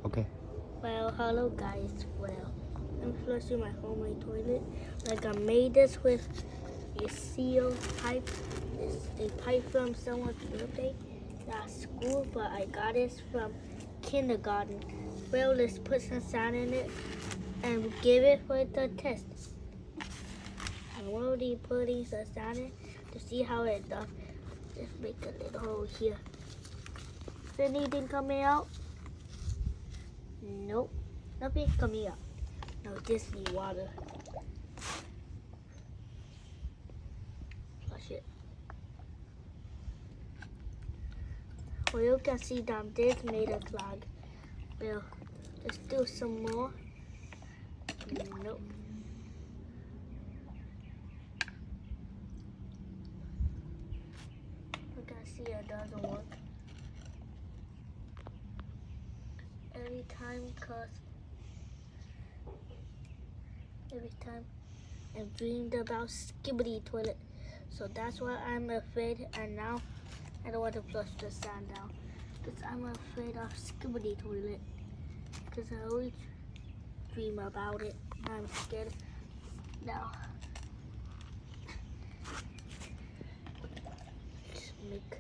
Okay. Well, hello guys. Well, I'm flushing my homemade toilet. Like I made this with a seal pipe. It's a pipe from someone's birthday at school, but I got this from kindergarten. Well, let's put some sand in it and give it for the test. I'm already putting some sand in to see how it does. Let's make a little hole here. Is anything coming out? Nope, nothing coming out. No, just need water. Flush it. Well, you can see down this made a flag. Well, let's do some more. Nope. You can see it doesn't work. Every time I dreamed about Skibidi toilet. So that's why I'm afraid, and now I don't want to flush the sand down. Because I'm afraid of Skibidi toilet. Because I always dream about it. I'm scared now. Just make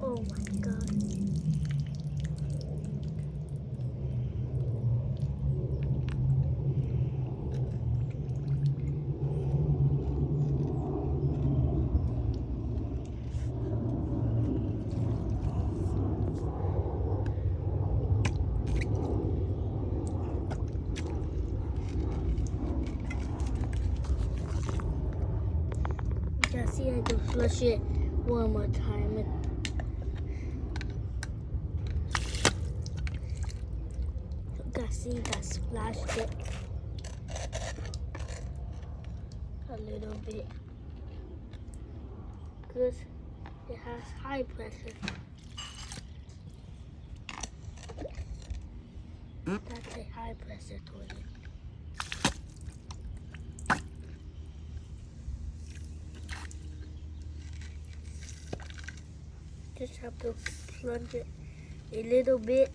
oh my god. You can see I can flush it one more time. You can see that splashed it a little bit. Because it has high pressure. That's a high pressure toilet. Just have to plunge it a little bit.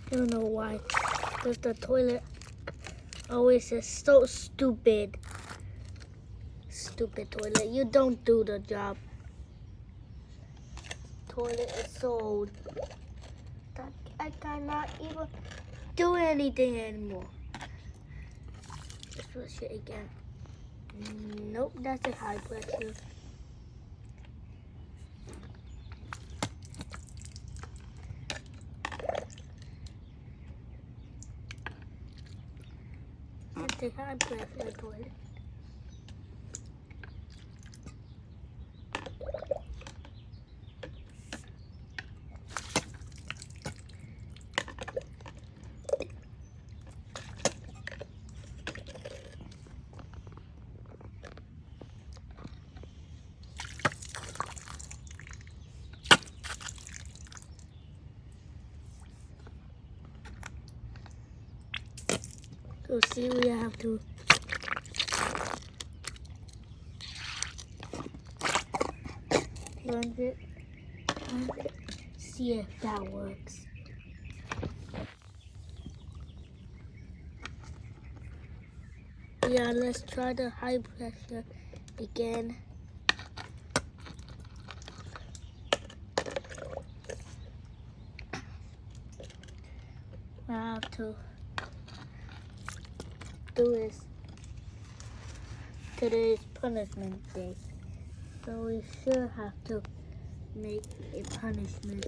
I don't know why, because the toilet always is so stupid. Stupid toilet, you don't do the job. Toilet is so old that I cannot even do anything anymore. Let's flush it again. Nope, that's a high pressure. That's a high pressure toilet. So see, we have to plunge it and see if that works. Yeah, let's try the high pressure again. to do is today's punishment day. So we sure have to make a punishment.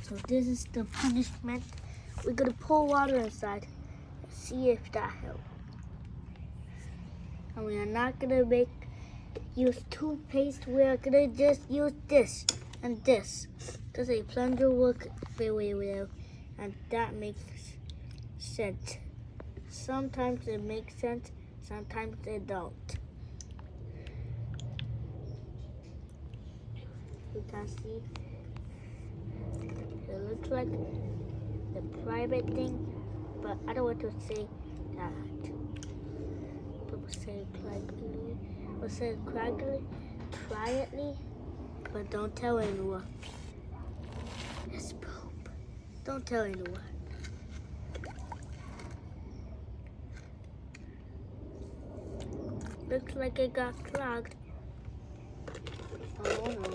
So this is the punishment. We're gonna pour water inside and see if that helps. And we are not gonna use toothpaste. We are gonna just use this and this. Because a plunger works very well, and that makes sense. Sometimes it makes sense, sometimes it don't. You can see it looks like the private thing, but I don't want to say that. People say crackly, or say crackly, quietly, but don't tell anyone. It's poop. Don't tell anyone. Looks like it got clogged. Oh no.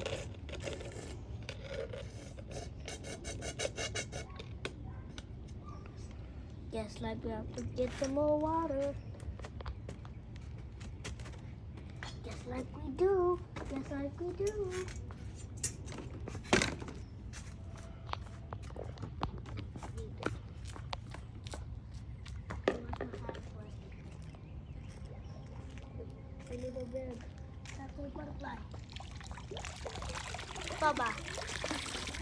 Guess like we have to get some more water. Just like we do. Just like we do. A little bit. That's a butterfly. Baba.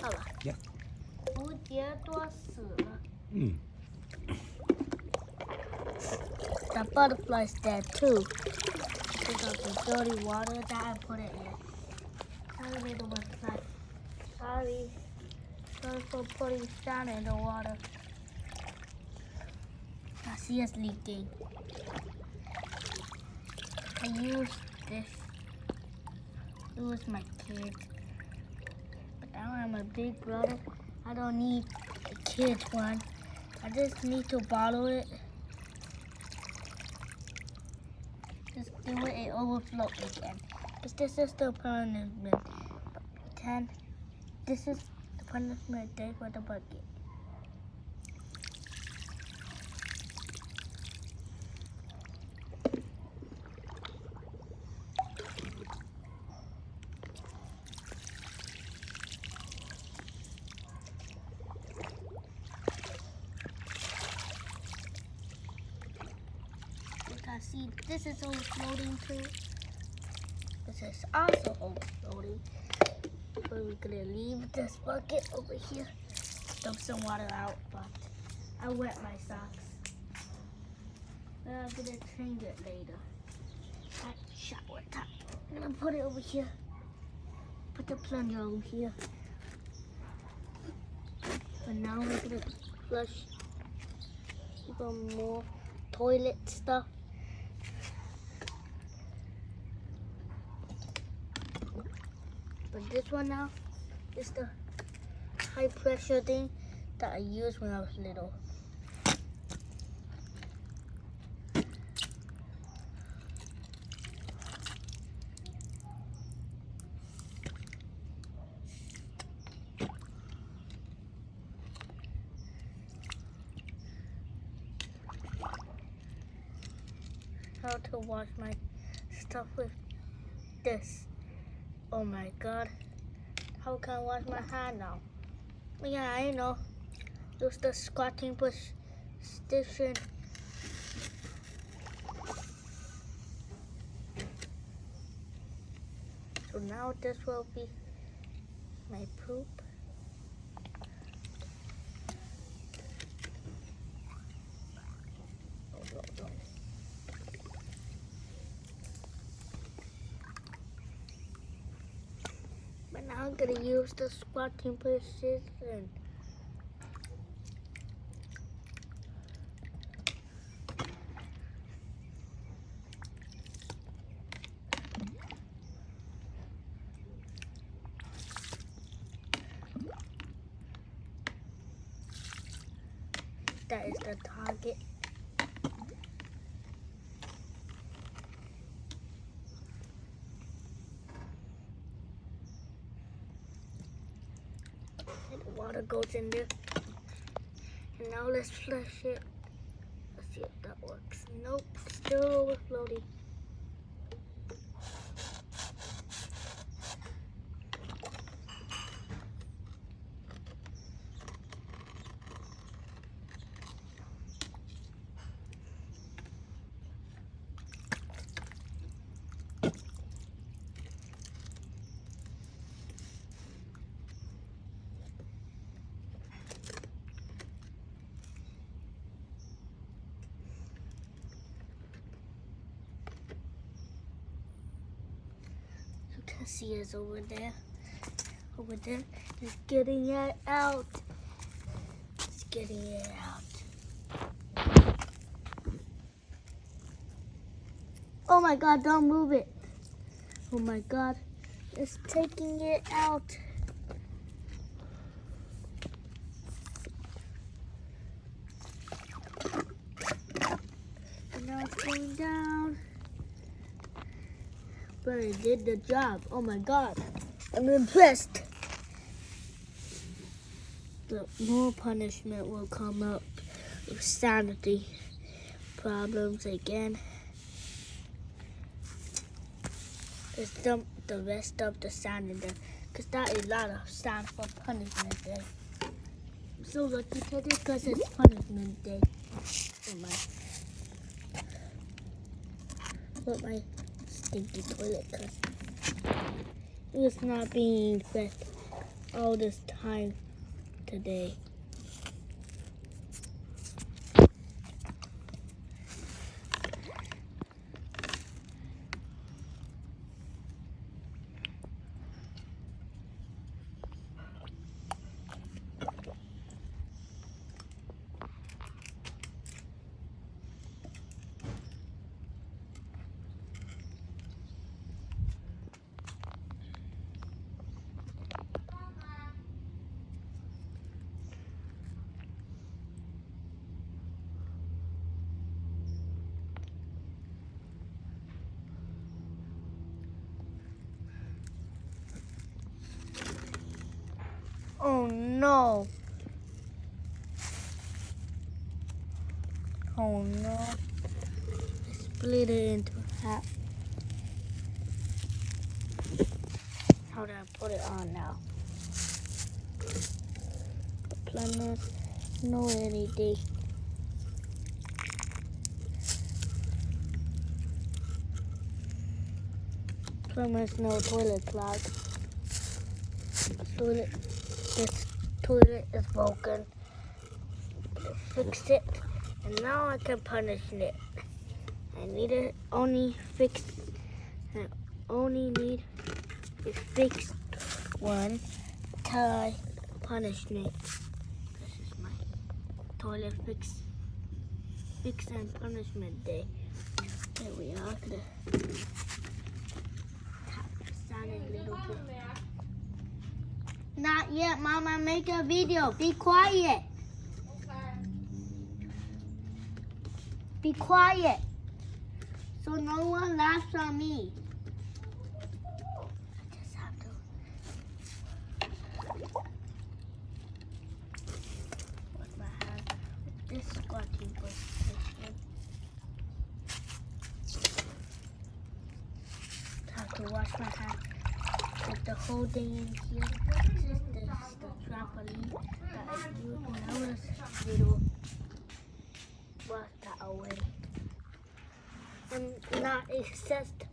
Baba. Yeah. 蝴蝶多死了。The butterfly's dead too. Because of the dirty water that I put it in. Sorry, little butterfly. Sorry. Sorry for putting sand in the water. I see it's leaking. I used this. It was my kids. But now I'm a big brother. I don't need a kid's one. I just need to bottle it. Just do it and overflow again. Because this is the punishment. This is the punishment day for the bucket. See, this is overflowing too. This is also overflowing. So we're gonna leave this bucket over here. Dump some water out, but I wet my socks. Then I'm gonna change it later. At shower time. I'm gonna put it over here. Put the plunger over here. But now we're gonna flush even more toilet stuff. But this one now is the high pressure thing that I used when I was little. How to wash my stuff with this. Oh my god. How can I wash my hand now? Yeah, I know. Use the squatting position. So now this will be my poop. But now I'm gonna use the squatting position. That is the target. water goes in there. And now let's flush it. Let's see if that works. Nope, still overflowing. You can see it's over there. Over there. It's getting it out. It's getting it out. Oh my God, don't move it. Oh my God, it's taking it out. And now it's going down. But it did the job. Oh my God, I'm impressed. The more punishment will come up with sanity problems again. Let's dump the rest of the sand in there, because that is a lot of sand for punishment day. I'm so lucky today because it's punishment day. Put my stinky toilet because it was not being fed all this time today. Oh no. Oh no. I split it into half. How do I put it on now? The planners, no anything. Planners, no toilet clog. This toilet is broken. Fix it, and now I can punish it. I need it only fixed. I only need a fixed one till I punish it. This is my toilet fix and punishment day. Here we are. Not yet, Mama. Make a video. Be quiet. Be quiet. So no one laughs at me. I just have to wash my hands with this squatting position. Have to wash my hands with the whole thing in here. This is the trampoline that I used when I was little. Wash that away. I'm not obsessed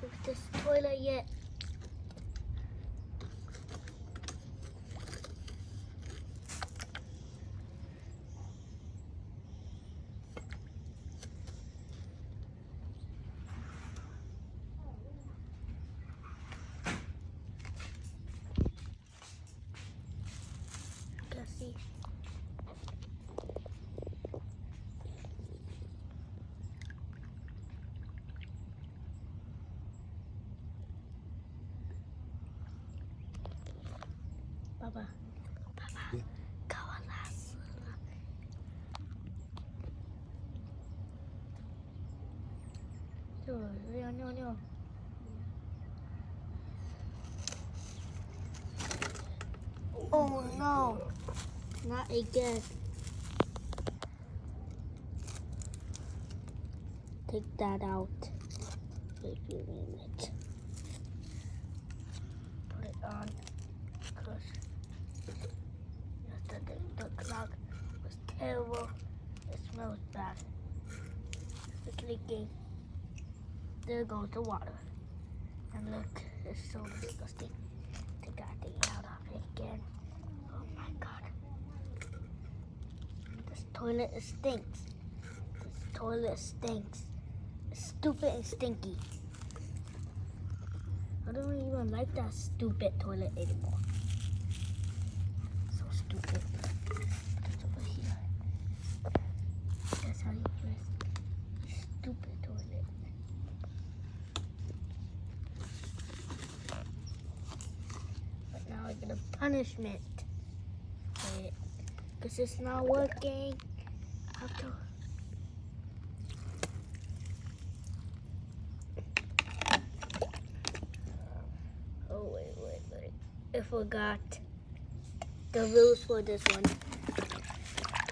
with this toilet yet. You can see. Papa, Yeah. 看我拉屎了。就是要尿尿。Oh no, not again. Take that out. If you need it. Put it on. Because yesterday the clock was terrible. It smells bad. It's leaking. There goes the water. And look, it's so disgusting. Take that thing out of it again. Oh my god. This toilet stinks. This toilet stinks. It's stupid and stinky. I don't even like that stupid toilet anymore. So stupid. It's over here. That's how you press. Stupid toilet. But now I get a punishment for it. Because it's not working. I have to. Oh, wait. I forgot the rules for this one.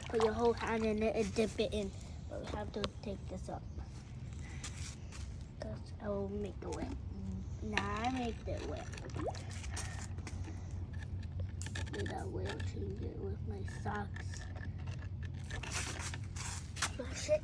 Put your whole hand in it and dip it in. But we have to take this up. Because I will make it wet. Nah, I make it wet. Maybe I will change it with my socks. Flush it.